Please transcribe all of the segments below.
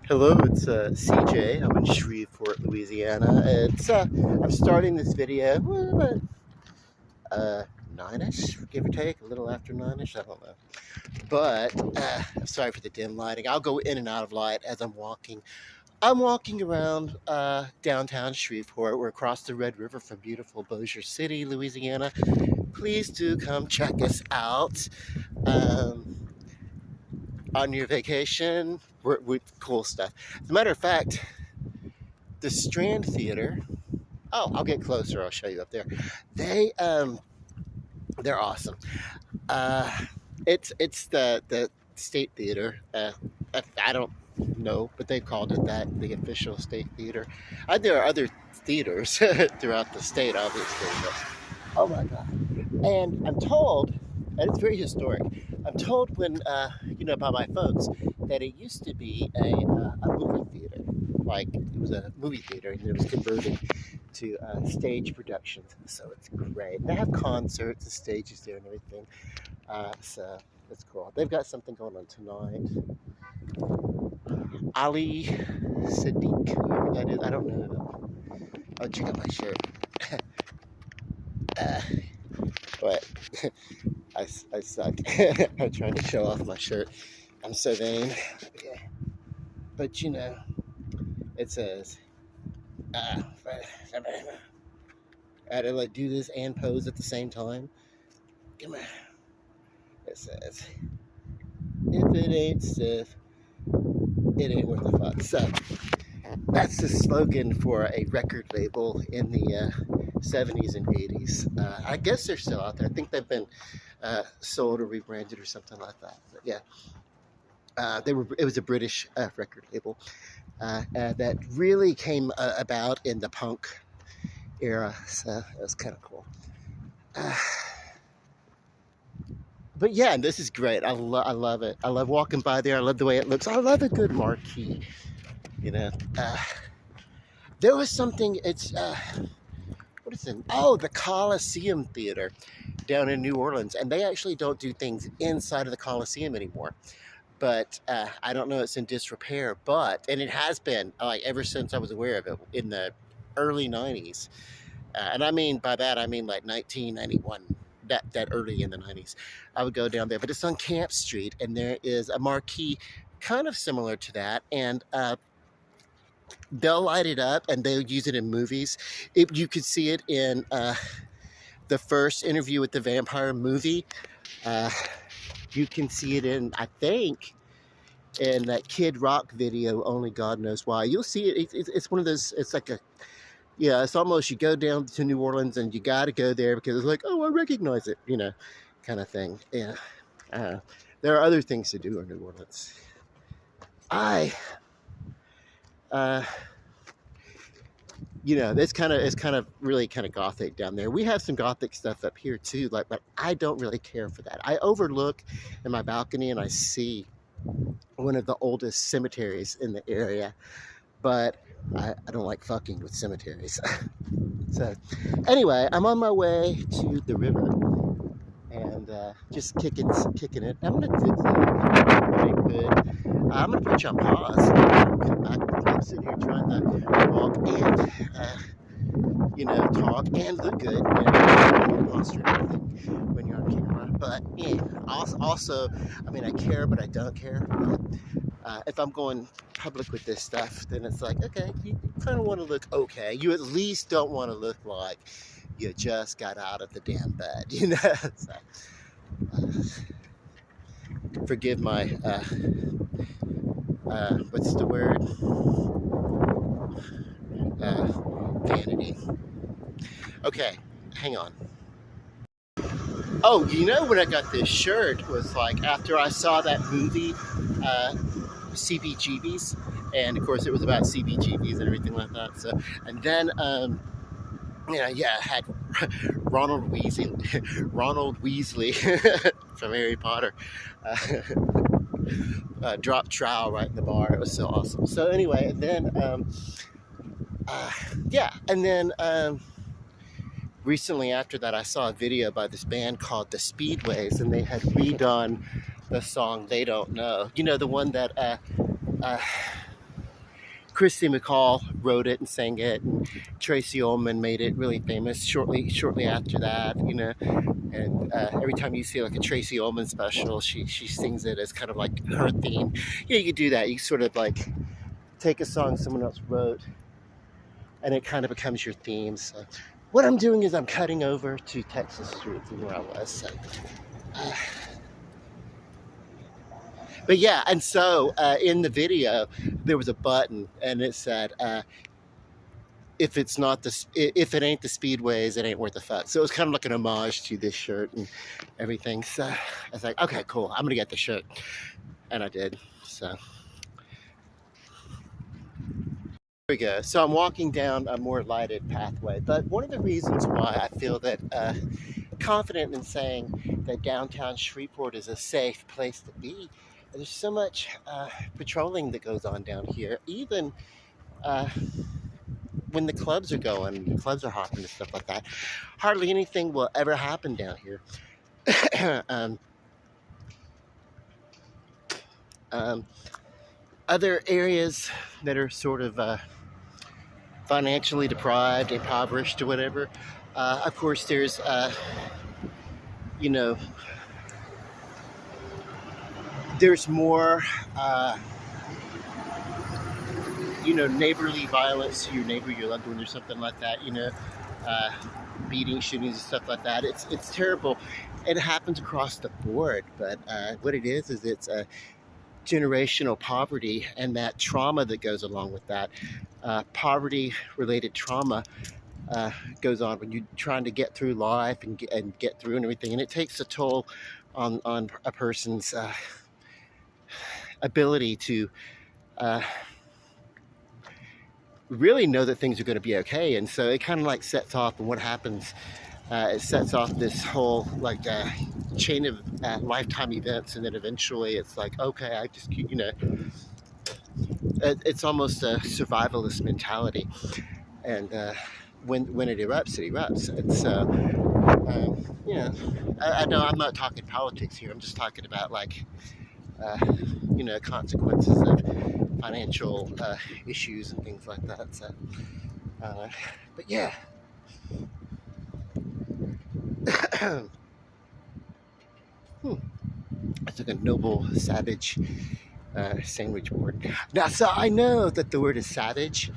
Hello, it's CJ. I'm in Shreveport, Louisiana. I'm starting this video about nine-ish, give or take, a little after nine-ish. I don't know. But sorry for the dim lighting. I'll go in and out of light as I'm walking. I'm walking around downtown Shreveport. We're across the Red River from beautiful Bossier City, Louisiana. Please do come check us out. Um, on your vacation, we're cool stuff. As a matter of fact, the Strand Theater. Oh, I'll get closer. I'll show you up there. They're awesome. Uh, it's the State Theater. I don't know, but they called it that, the official State Theater. There are other theaters throughout the state, obviously. But, oh my God! And I'm told, and it's very historic. I'm told when by my folks that it used to be a movie theater. Like it was a movie theater, and it was converted to stage productions. So it's great. They have concerts, the stages there, and everything. So that's cool. They've got something going on tonight. Ali Sadiq, whoever that is, I don't know. Oh, check out my shirt. But I suck. I'm trying to show off my shirt. I'm so vain. Yeah. But it says, I had to like do this and pose at the same time. Come on. It says, if it ain't stiff, it ain't worth the fuck. So that's the slogan for a record label in the 70s and 80s. I guess they're still out there. I think they've been sold or rebranded or something like that. But yeah, it was a British record label that really came about in the punk era. So it was kind of cool. But yeah, this is great. I love it. I love walking by there. I love the way it looks. I love a good marquee. There was something. What is it? Oh, the Coliseum Theater down in New Orleans, and they actually don't do things inside of the Coliseum anymore. But I don't know. It's in disrepair. And it has been like ever since I was aware of it in the early '90s. And I mean by that I mean like 1991. That early in the 90s, I would go down there. But it's on Camp Street, and there is a marquee kind of similar to that, and they'll light it up, and they'll use it in movies. You could see it in the first Interview with the Vampire movie. You can see it in, I think, in that Kid Rock video, Only God Knows Why. You'll see it. It's one of those, it's like it's almost, you go down to New Orleans and you got to go there because it's like, oh, I recognize it, kind of thing. Yeah. There are other things to do in New Orleans. It's kind of really kind of gothic down there. We have some gothic stuff up here too, but I don't really care for that. I overlook in my balcony and I see one of the oldest cemeteries in the area, but I don't like fucking with cemeteries. So anyway, I'm on my way to the river and just kicking it. I'm gonna do something pretty good. I'm gonna put you on pause. I'm sitting here trying to walk and talk and look good. Posture and everything when you're on camera. But also, I mean, I care, but I don't care. If I'm going public with this stuff, then it's like, okay, you kind of want to look okay. You at least don't want to look like you just got out of the damn bed, So, forgive my, what's the word? Vanity. Okay, hang on. Oh, when I got this shirt was like after I saw that movie, CBGBs, and of course it was about CBGBs and everything like that. So, and then I had Ronald Weasley from Harry Potter drop trowel right in the bar. It was so awesome. So anyway, and then recently after that, I saw a video by this band called the Speedways, and they had redone the song They Don't Know. The one that Christy McCall wrote it and sang it, and Tracy Ullman made it really famous shortly after that, you know. And every time you see like a Tracy Ullman special, she sings it as kind of like her theme. Yeah, you could do that. You sort of like take a song someone else wrote, and it kind of becomes your theme. So what I'm doing is I'm cutting over to Texas Street from where I was. So, but yeah, and so in the video, there was a button, and it said, "If it's not if it ain't the Speedways, it ain't worth a fuck." So it was kind of like an homage to this shirt and everything. So I was like, "Okay, cool. I'm gonna get the shirt," and I did. So here we go. So I'm walking down a more lighted pathway, but one of the reasons why I feel that confident in saying that downtown Shreveport is a safe place to be. There's so much patrolling that goes on down here, even when the clubs are going, the clubs are hopping and stuff like that. Hardly anything will ever happen down here. um, um, Other areas that are sort of financially deprived, impoverished, or whatever. Of course, there's, you know, there's more, you know, neighborly violence to your neighbor, your loved one, or something like that. You know, uh, beating, shootings, and stuff like that. It's terrible. It happens across the board. But what it is it's a generational poverty and that trauma that goes along with that. Poverty-related trauma goes on when you're trying to get through life and get through and everything, and it takes a toll on a person's ability to really know that things are going to be okay. And so it kind of like sets off, and what happens, it sets off this whole like chain of lifetime events, and then eventually it's like, okay, I just keep, you know, it's almost a survivalist mentality. And when it erupts. And so you know, I know I'm not talking politics here. I'm just talking about like you know, consequences of financial issues and things like that. So but yeah. It's like a noble savage sandwich board. Now, so I know that the word is savage,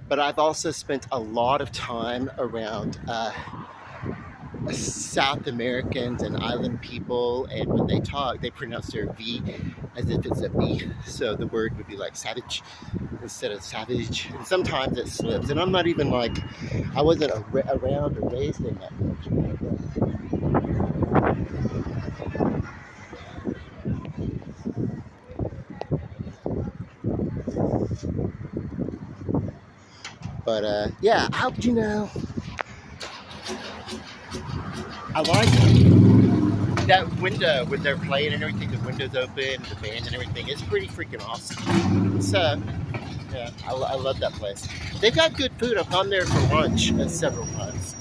but I've also spent a lot of time around South Americans and island people, and when they talk, they pronounce their V as if it's a B. So the word would be like savage instead of savage. And sometimes it slips. And I'm not even like, I wasn't around or raised in that culture. But yeah, how could you know? I like that window when they're playing and everything. The window's open, the band and everything. It's pretty freaking awesome. So yeah, I love that place. They got good food. I've gone there for lunch several times.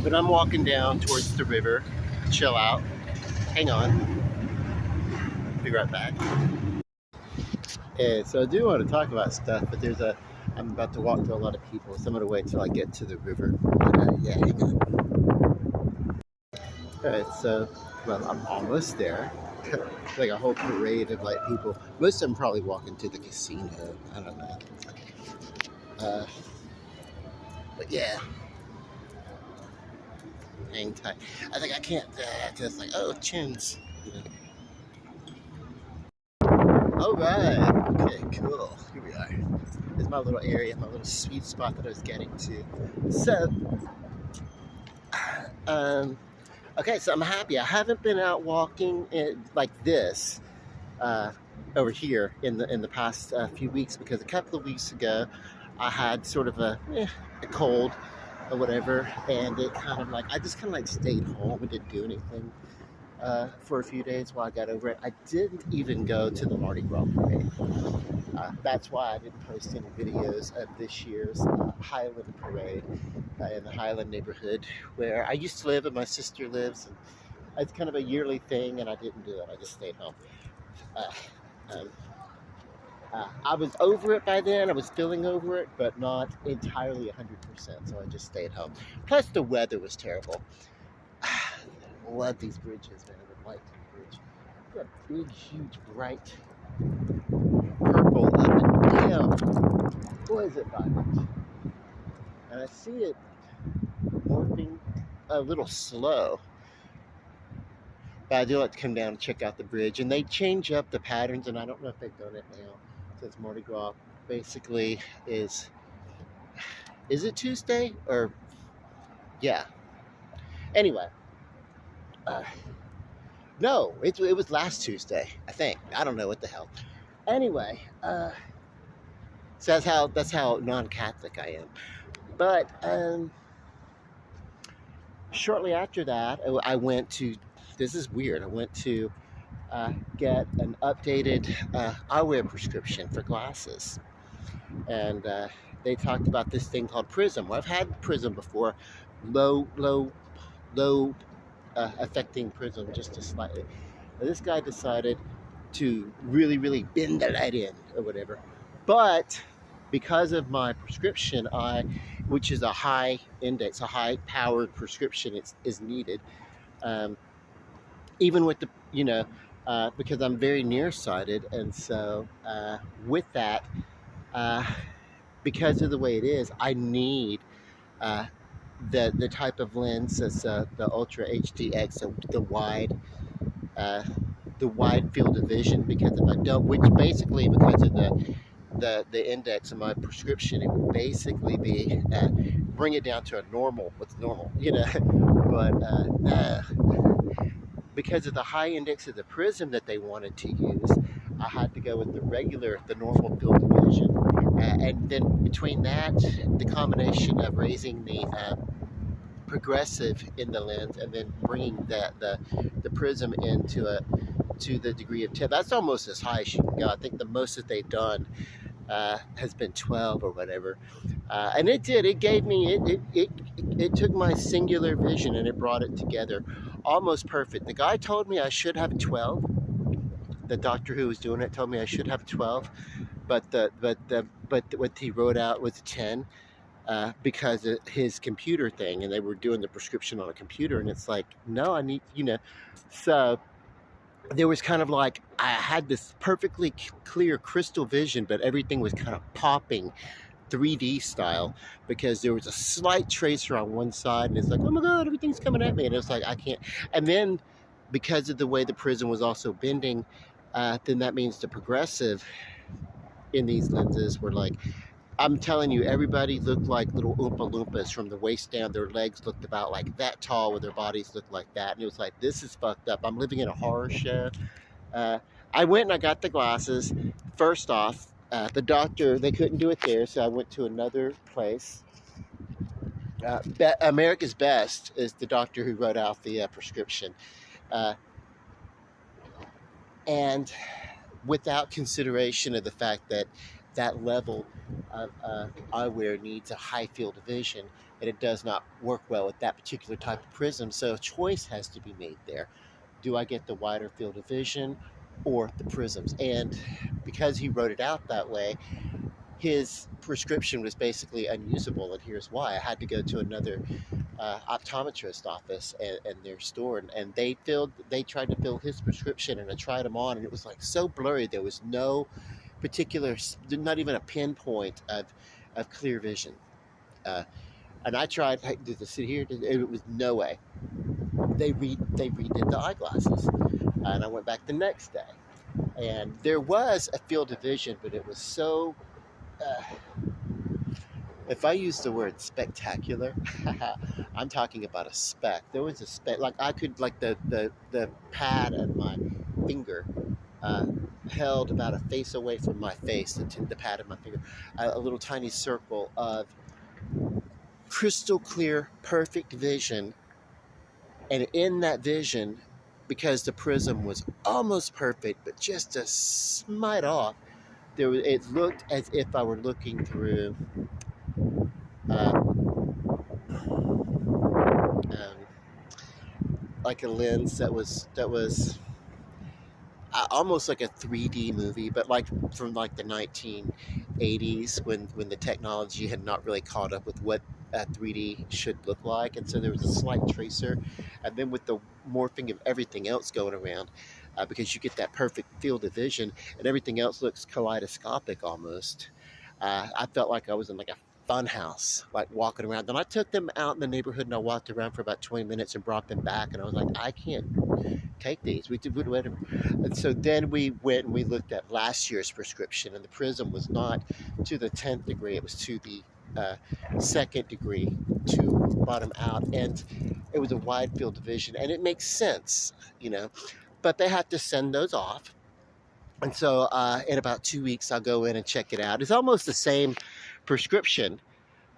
But I'm walking down towards the river, chill out. Hang on, be right back. Okay, so I do want to talk about stuff, but I'm about to walk to a lot of people, so I'm gonna wait till I get to the river. But yeah, hang on. Alright, so, well, I'm almost there. Like a whole parade of like people. Most of them probably walking to the casino. I don't know. But yeah, hang tight. I think I can't just like, oh, chins. Yeah. All right. Okay, cool. Here we are. This is my little area, my little sweet spot that I was getting to. So, okay, so I'm happy. I haven't been out walking like this over here in the past few weeks, because a couple of weeks ago I had sort of a cold or whatever, and it kind of like, I just kind of like stayed home and didn't do anything for a few days while I got over it. I didn't even go to the Mardi Gras parade. That's why I didn't post any videos of this year's Highland parade in the Highland neighborhood where I used to live and my sister lives. And it's kind of a yearly thing, and I didn't do it. I just stayed home. Um, I was over it by then. I was feeling over it, but not entirely 100%. So I just stayed home. Plus, the weather was terrible. I love these bridges, man. The Lighton Bridge. Got a big, huge, bright purple up and down. Boy, is it vibrant. And I see it morphing a little slow. But I do like to come down and check out the bridge. And they change up the patterns, and I don't know if they've done it now since Mardi Gras basically is it Tuesday? Or, yeah. Anyway. No, it was last Tuesday, I think. I don't know what the hell. Anyway, so that's how non-Catholic I am. But shortly after that, I went to. This is weird. I went to get an updated eyewear prescription for glasses, and they talked about this thing called Prism. Well, I've had Prism before, low affecting Prism just a slightly. Now, this guy decided to really bend the light in or whatever, but because of my prescription, which is a high index, a high powered prescription, is needed. Even with the because I'm very nearsighted, and so with that, because of the way it is, I need the type of lens that's the Ultra HDX, so the wide field of vision. Because if I don't, which basically because of the index of my prescription, it would basically be bring it down to a normal. What's normal, but because of the high index of the Prism that they wanted to use, I had to go with the normal field of vision. And then between that, the combination of raising the progressive in the lens and then bringing the Prism to the degree of 10, that's almost as high as you can go. I think the most that they've done has been 12 or whatever. And it gave me, it took my singular vision and it brought it together almost perfect. The guy told me I should have a 12. The doctor who was doing it told me I should have a 12, but what he wrote out was a 10 because of his computer thing, and they were doing the prescription on a computer, and it's like, no, I need, so there was kind of like, I had this perfectly clear crystal vision, but everything was kind of popping 3D style because there was a slight tracer on one side, and it's like, oh my god, everything's coming at me, and it's like, I can't. And then because of the way the Prism was also bending, then that means the progressive in these lenses were like, I'm telling you, everybody looked like little Oompa Loompas from the waist down. Their legs looked about like that tall, with their bodies looked like that. And it was like, this is fucked up. I'm living in a horror show. I went and I got the glasses. First off, the doctor, they couldn't do it there, so I went to another place. America's Best is the doctor who wrote out the prescription. And without consideration of the fact that that level of eyewear needs a high field of vision, and it does not work well with that particular type of Prism, so a choice has to be made there. Do I get the wider field of vision or the Prisms? And because he wrote it out that way, his prescription was basically unusable, and here's why. I had to go to another optometrist office and their store, and they tried to fill his prescription, and I tried them on, and it was like so blurry. There was no particular, not even a pinpoint of clear vision. And I tried to sit here, it was no way. They redid the eyeglasses, and I went back the next day, and there was a field of vision, but it was so, if I use the word spectacular, I'm talking about a speck. There was a speck, like I could, like the pad of my finger held about a face away from my face, the pad of my finger, a little tiny circle of crystal clear, perfect vision. And in that vision, because the Prism was almost perfect, but just a smite off, it looked as if I were looking through like a lens that was almost like a 3D movie, but like from like the 1980s when the technology had not really caught up with what 3D should look like, and so there was a slight tracer, and then with the morphing of everything else going around, because you get that perfect field of vision, and everything else looks kaleidoscopic almost. I felt like I was in like a fun house, like walking around. Then I took them out in the neighborhood and I walked around for about 20 minutes and brought them back. And I was like, I can't take these. We did whatever. And so then we went and we looked at last year's prescription, and the prism was not to the 10th degree, it was to the second degree to bottom out. And it was a wide field of vision. And it makes sense, you know, but they have to send those off. And so in about 2 weeks, I'll go in and check it out. It's almost the same prescription.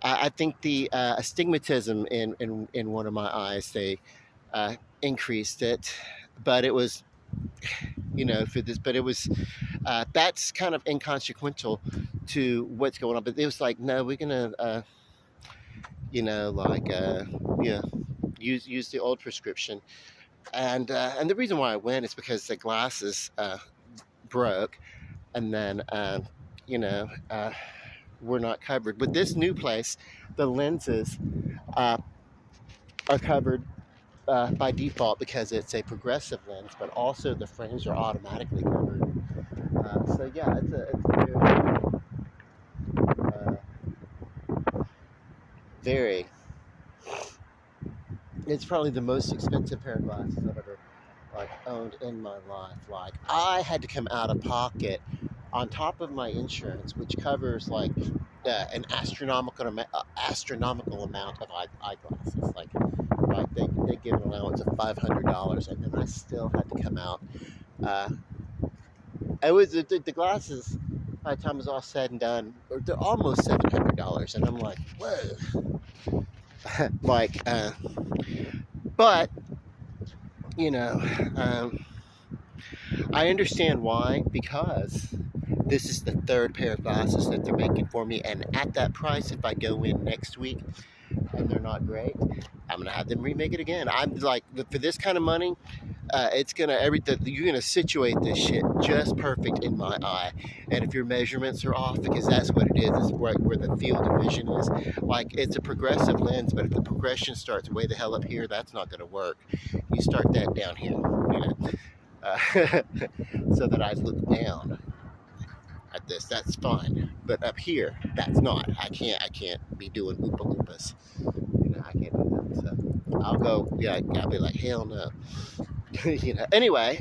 I think the astigmatism in one of my eyes, they increased it, but it was, you know, for this, but it was, that's kind of inconsequential to what's going on. But it was like, no, we're going to, you know, like, yeah, use the old prescription. And the reason why I went is because the glasses broke, and then, you know, were not covered. With this new place, the lenses are covered by default because it's a progressive lens, but also the frames are automatically covered. So yeah, very, it's probably the most expensive pair of glasses I've ever like owned in my life. Like, I had to come out of pocket on top of my insurance, which covers like an astronomical amount of eyeglasses. Like they give an allowance of $500, and then I still had to come out. It was the glasses. By the time it was all said and done, they're almost $700, and I'm like, whoa, like, but you know, I understand why, because this is the third pair of glasses that they're making for me, and at that price, if I go in next week and they're not great, I'm gonna have them remake it again. I'm like, for this kind of money, it's gonna you're gonna situate this shit just perfect in my eye. And if your measurements are off, because that's what it is, it's right where the field of vision is. Like, it's a progressive lens, but if the progression starts way the hell up here, that's not gonna work. You start that down here, you know, so that I look down at this. That's fine, but up here, that's not. I can't be doing Oompa Loompas. You know, I can't do that. So I'll go. Yeah, I'll be like, hell no. You know. Anyway,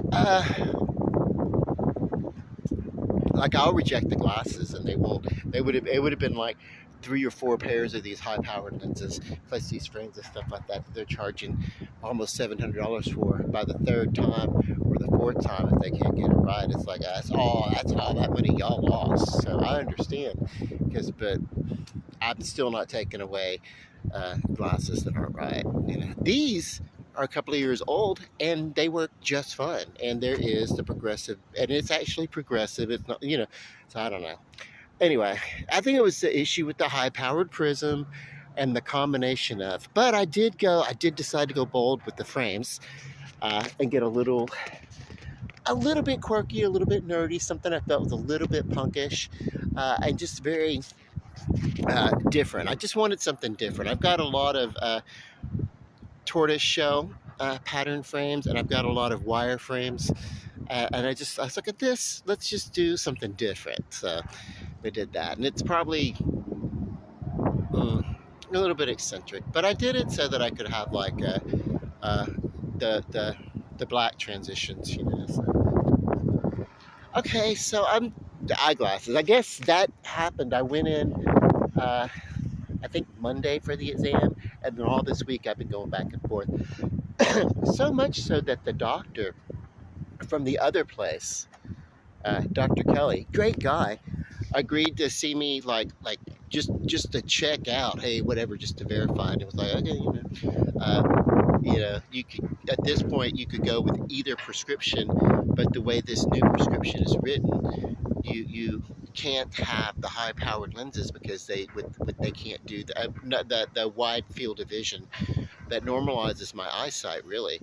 like, I'll reject the glasses, and they won't. It would have been like 3 or 4 pairs of these high-powered lenses, plus these frames and stuff like that. They're charging almost $700 for. By the third time or the fourth time, if they can't get it right, it's like, that's all that money y'all lost. So I understand, but I'm still not taking away glasses that aren't right. You know, these are a couple of years old, and they work just fine. And there is the progressive, and it's actually progressive. It's not, you know, so I don't know. Anyway, I think it was the issue with the high-powered prism and the combination of. But I did decide to go bold with the frames, and get a little bit quirky, a little bit nerdy, something I felt was a little bit punkish, and just very different. I just wanted something different. I've got a lot of tortoise shell pattern frames, and I've got a lot of wire frames, and I was like, at this, let's just do something different. So we did that, and it's probably a little bit eccentric, but I did it so that I could have like the black transitions, you know. So. Okay, so the eyeglasses. I guess that happened. I went in, I think Monday for the exam, and then all this week I've been going back and forth. So much so that the doctor from the other place, Dr. Kelly, great guy, agreed to see me like just to check out, hey, whatever, just to verify. And it was like, okay, you know, you could, at this point, you could go with either prescription, but the way this new prescription is written, you can't have the high-powered lenses because they can't do the wide field of vision that normalizes my eyesight, really.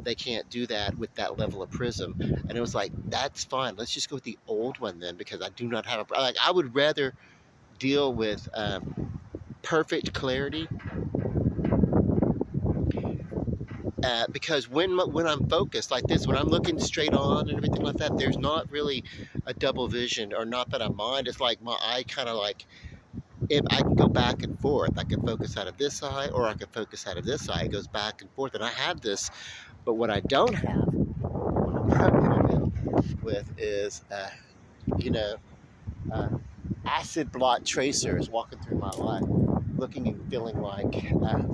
They can't do that with that level of prism. And it was like, that's fine. Let's just go with the old one then, because I do not have a, like, I would rather deal with perfect clarity, because when I'm focused like this, when I'm looking straight on and everything like that, there's not really a double vision, or not that I mind. It's like my eye kind of like, if I can go back and forth, I can focus out of this eye, or I can focus out of this eye. It goes back and forth, and I have this. But what I don't have, what I'm not with, is you know, acid blot tracers walking through my life, looking and feeling like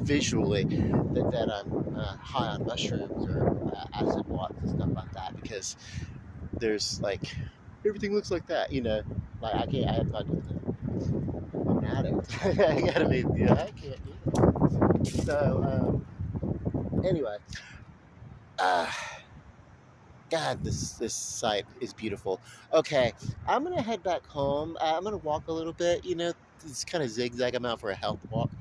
visually that I'm high on mushrooms, or acid blots and stuff like that, because there's like, everything looks like that, like I can't, I have not do I'm an addict. I gotta be, I can't do it. So anyway, uh, God, this site is beautiful. Okay, I'm gonna head back home. I'm gonna walk a little bit. It's kind of zigzag. I'm out for a health walk.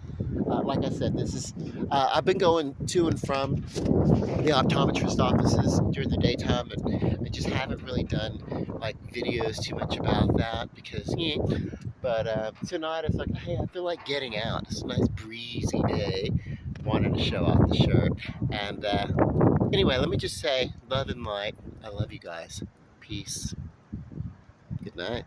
Like I said, this is. I've been going to and from the optometrist offices during the daytime, and I just haven't really done like videos too much about that because. But tonight it's like, hey, I feel like getting out. It's a nice breezy day. Wanted to show off the shirt, and anyway, let me just say, love and light. I love you guys. Peace. Good night.